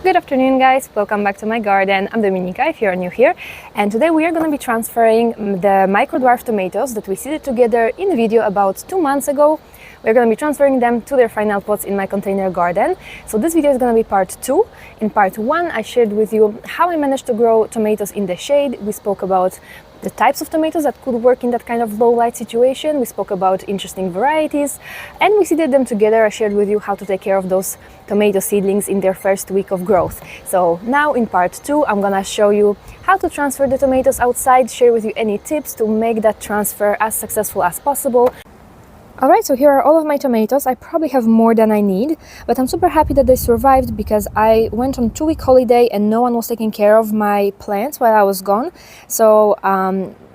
Good afternoon guys, welcome back to my garden. I'm Dominika if you're new here, and today we are going to be transferring the microdwarf tomatoes that we seeded together in a video about 2 months ago. We're going to be transferring them to their final pots in my container garden. So this video is going to be part 2. In part 1 I shared with you how I managed to grow tomatoes in the shade. We spoke about the types of tomatoes that could work in that kind of low light situation. We spoke about interesting varieties and we seeded them together. I shared with you how to take care of those tomato seedlings in their first week of growth. So now in part 2 I'm gonna show you how to transfer the tomatoes outside, share with you any tips to make that transfer as successful as possible. Alright, so here are all of my tomatoes. I probably have more than I need, but I'm super happy that they survived because I went on 2-week holiday and no one was taking care of my plants while I was gone. So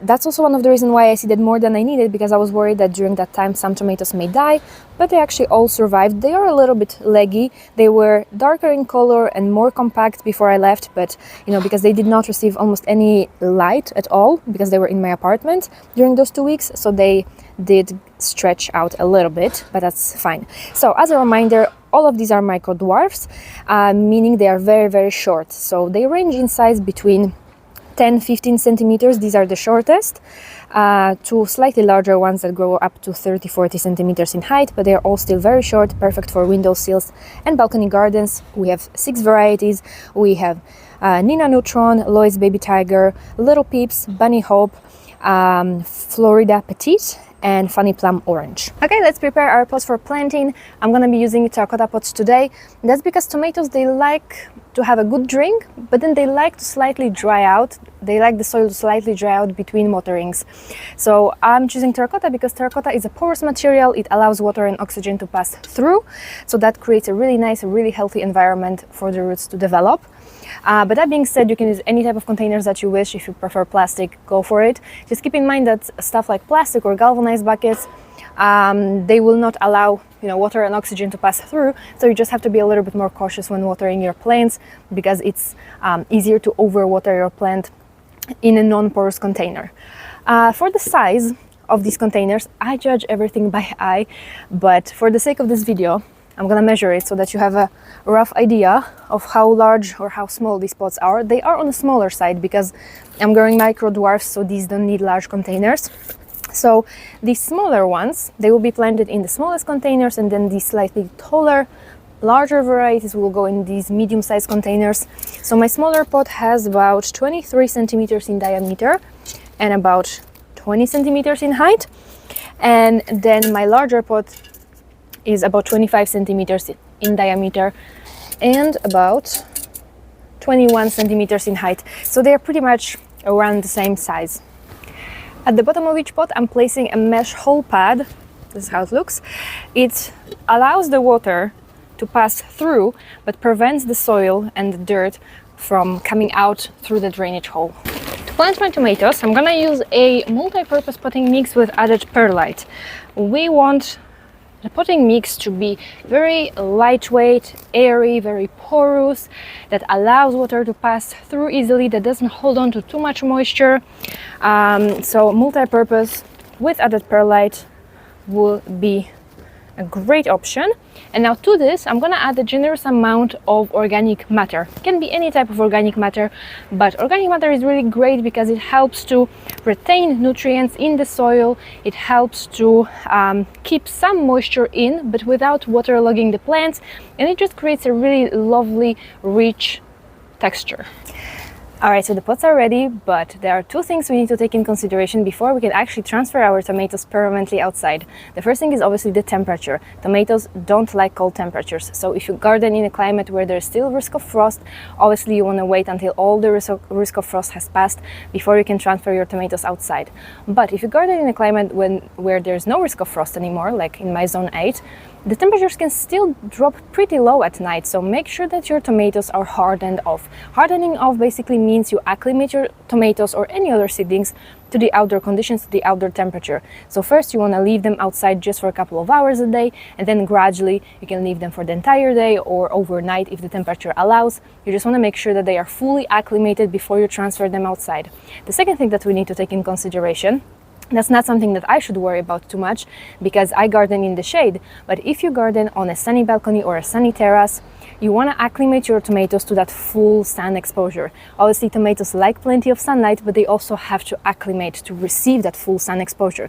that's also one of the reasons why I seeded more than I needed, because I was worried that during that time some tomatoes may die, but they actually all survived. They are a little bit leggy. They were darker in color and more compact before I left, but you know, because they did not receive almost any light at all because they were in my apartment during those 2 weeks, so they did stretch out a little bit, but that's fine. So as a reminder, all of these are microdwarfs, meaning they are very short. So they range in size between 10-15 centimeters, these are the shortest, to slightly larger ones that grow up to 30-40 centimeters in height, but they are all still very short, perfect for windowsills and balcony gardens. We have 6 varieties. We have Nina Neutron, Lois Baby Tiger, Little Peeps, Bunny Hope, Florida Petite, and Funny Plum Orange. Okay, let's prepare our pots for planting. I'm gonna be using terracotta pots today. That's because tomatoes, they like to have a good drink, but then they like to slightly dry out. They like the soil to slightly dry out between waterings. So I'm choosing terracotta because terracotta is a porous material. It allows water and oxygen to pass through. So that creates a really nice, really healthy environment for the roots to develop. But that being said, you can use any type of containers that you wish. If you prefer plastic, go for it. Just keep in mind that stuff like plastic or galvanized buckets, they will not allow water and oxygen to pass through. So you just have to be a little bit more cautious when watering your plants, because it's easier to overwater your plant in a non-porous container. For the size of these containers, I judge everything by eye, but for the sake of this video, I'm gonna measure it so that you have a rough idea of how large or how small these pots are. They are on the smaller side because I'm growing microdwarfs, so these don't need large containers. So these smaller ones, they will be planted in the smallest containers, and then these slightly taller, larger varieties will go in these medium-sized containers. So my smaller pot has about 23 centimeters in diameter and about 20 centimeters in height. And then my larger pot is about 25 centimeters in diameter and about 21 centimeters in height. So they are pretty much around the same size. At the bottom of each pot, I'm placing a mesh hole pad. This is how it looks. It allows the water to pass through, but prevents the soil and the dirt from coming out through the drainage hole. To plant my tomatoes, I'm gonna use a multi-purpose potting mix with added perlite. We want the potting mix to be very lightweight, airy, very porous, that allows water to pass through easily, that doesn't hold on to too much moisture. So multi-purpose with added perlite will be a great option. And now to this, I'm gonna add a generous amount of organic matter. It can be any type of organic matter, but organic matter is really great because it helps to retain nutrients in the soil. It helps to keep some moisture in, but without waterlogging the plants, and it just creates a really lovely, rich texture. Alright, so the pots are ready, but there are 2 things we need to take in consideration before we can actually transfer our tomatoes permanently outside. The first thing is obviously the temperature. Tomatoes don't like cold temperatures, so if you garden in a climate where there's still risk of frost, obviously you want to wait until all the risk of frost has passed before you can transfer your tomatoes outside. But if you garden in a climate where there's no risk of frost anymore, like in my zone 8, the temperatures can still drop pretty low at night, so make sure that your tomatoes are hardened off. Hardening off basically means you acclimate your tomatoes or any other seedlings to the outdoor conditions, to the outdoor temperature. So first you want to leave them outside just for a couple of hours a day, and then gradually you can leave them for the entire day or overnight if the temperature allows. You just want to make sure that they are fully acclimated before you transfer them outside. The second thing that we need to take in consideration That's not something that I should worry about too much because I garden in the shade. But if you garden on a sunny balcony or a sunny terrace, you want to acclimate your tomatoes to that full sun exposure. Obviously, tomatoes like plenty of sunlight, but they also have to acclimate to receive that full sun exposure.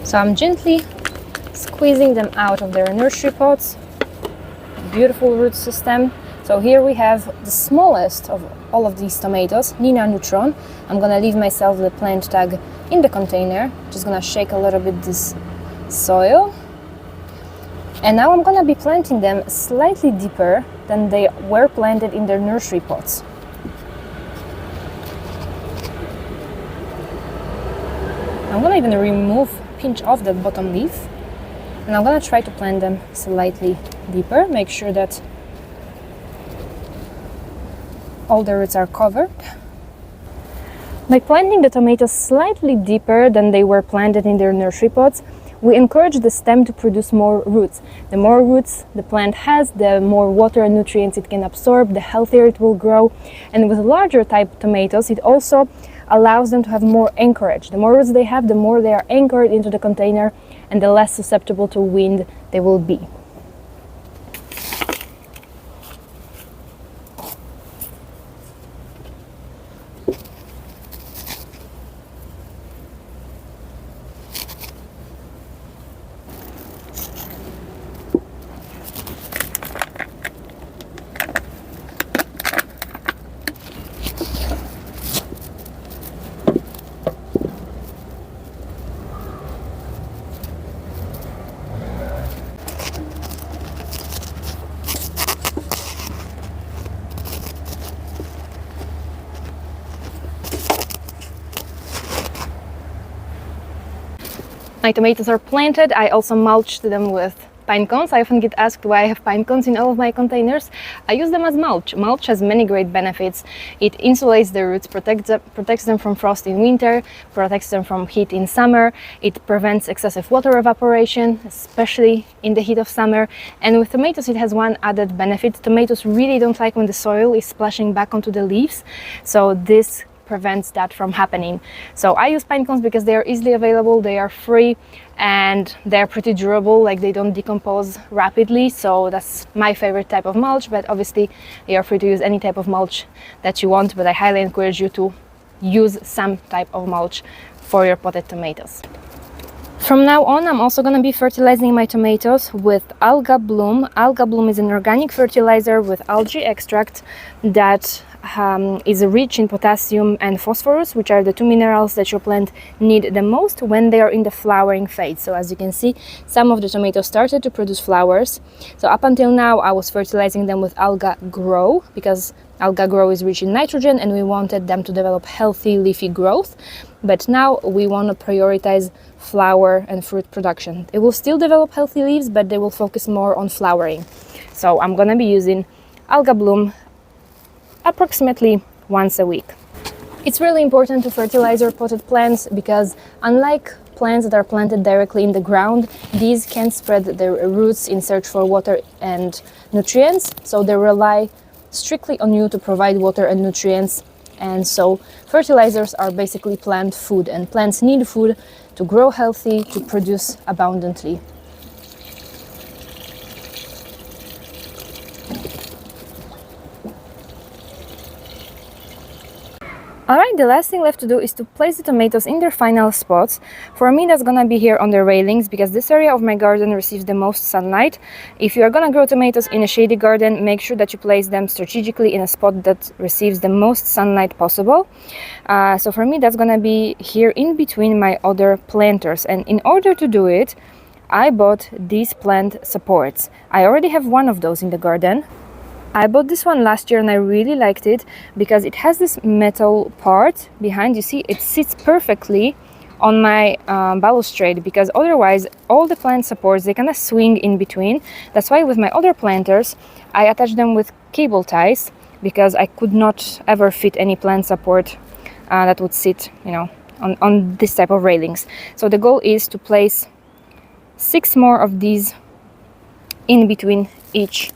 So I'm gently squeezing them out of their nursery pots. Beautiful root system. So here we have the smallest of all of these tomatoes, Nina Neutron. I'm gonna leave myself the plant tag in the container. Just gonna shake a little bit this soil. And now I'm gonna be planting them slightly deeper than they were planted in their nursery pots. I'm gonna even pinch off the bottom leaf. And I'm gonna try to plant them slightly deeper, make sure that all the roots are covered. By planting the tomatoes slightly deeper than they were planted in their nursery pots, we encourage the stem to produce more roots. The more roots the plant has, the more water and nutrients it can absorb, the healthier it will grow. And with larger type tomatoes, it also allows them to have more anchorage. The more roots they have, the more they are anchored into the container and the less susceptible to wind they will be. My tomatoes are planted. I also mulched them with pine cones. I often get asked why I have pine cones in all of my containers. I use them as mulch. Mulch has many great benefits. It insulates the roots, protects them from frost in winter, protects them from heat in summer. It prevents excessive water evaporation, especially in the heat of summer. And with tomatoes, it has one added benefit. Tomatoes really don't like when the soil is splashing back onto the leaves. So this prevents that from happening. So I use pine cones because they are easily available, they are free, and they're pretty durable, like they don't decompose rapidly. So that's my favorite type of mulch, but obviously you are free to use any type of mulch that you want, but I highly encourage you to use some type of mulch for your potted tomatoes. From now on, I'm also going to be fertilizing my tomatoes with Alga Bloom. Alga Bloom is an organic fertilizer with algae extract that is rich in potassium and phosphorus, which are the two minerals that your plant need the most when they are in the flowering phase. So as you can see, some of the tomatoes started to produce flowers. So up until now, I was fertilizing them with Alga Grow because Alga Grow is rich in nitrogen and we wanted them to develop healthy leafy growth. But now we want to prioritize flower and fruit production. They will still develop healthy leaves, but they will focus more on flowering. So I'm going to be using Alga Bloom approximately once a week. It's really important to fertilize your potted plants because unlike plants that are planted directly in the ground, these can spread their roots in search for water and nutrients. So they rely strictly on you to provide water and nutrients. And so fertilizers are basically plant food, and plants need food to grow healthy, to produce abundantly. Alright, the last thing left to do is to place the tomatoes in their final spots. For me, that's gonna be here on the railings because this area of my garden receives the most sunlight. If you are gonna grow tomatoes in a shady garden, make sure that you place them strategically in a spot that receives the most sunlight possible. So for me, that's gonna be here in between my other planters. And in order to do it, I bought these plant supports. I already have one of those in the garden. I bought this one last year and I really liked it because it has this metal part behind. You see, it sits perfectly on my balustrade because otherwise all the plant supports, they kind of swing in between. That's why with my other planters, I attach them with cable ties because I could not ever fit any plant support that would sit, on this type of railings. So the goal is to place 6 more of these in between each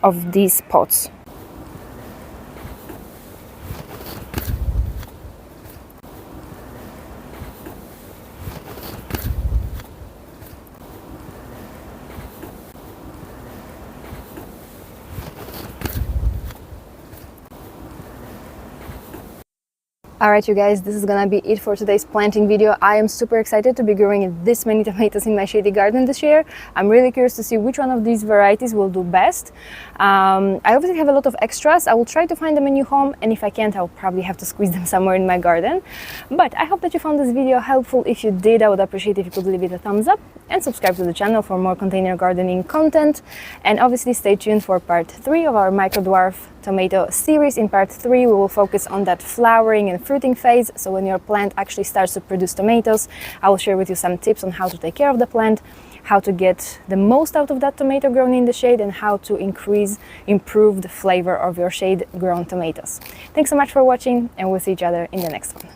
of these pots. Alright you guys, this is gonna be it for today's planting video. I am super excited to be growing this many tomatoes in my shady garden this year. I'm really curious to see which one of these varieties will do best. I obviously have a lot of extras. I will try to find them a new home, and if I can't, I'll probably have to squeeze them somewhere in my garden. But I hope that you found this video helpful. If you did, I would appreciate if you could leave it a thumbs up and subscribe to the channel for more container gardening content. And obviously stay tuned for part 3 of our microdwarf tomato series. In part 3 we will focus on that flowering and fruiting phase, so when your plant actually starts to produce tomatoes. I will share with you some tips on how to take care of the plant, how to get the most out of that tomato grown in the shade, and how to improve the flavor of your shade grown tomatoes. Thanks so much for watching, and we'll see each other in the next one.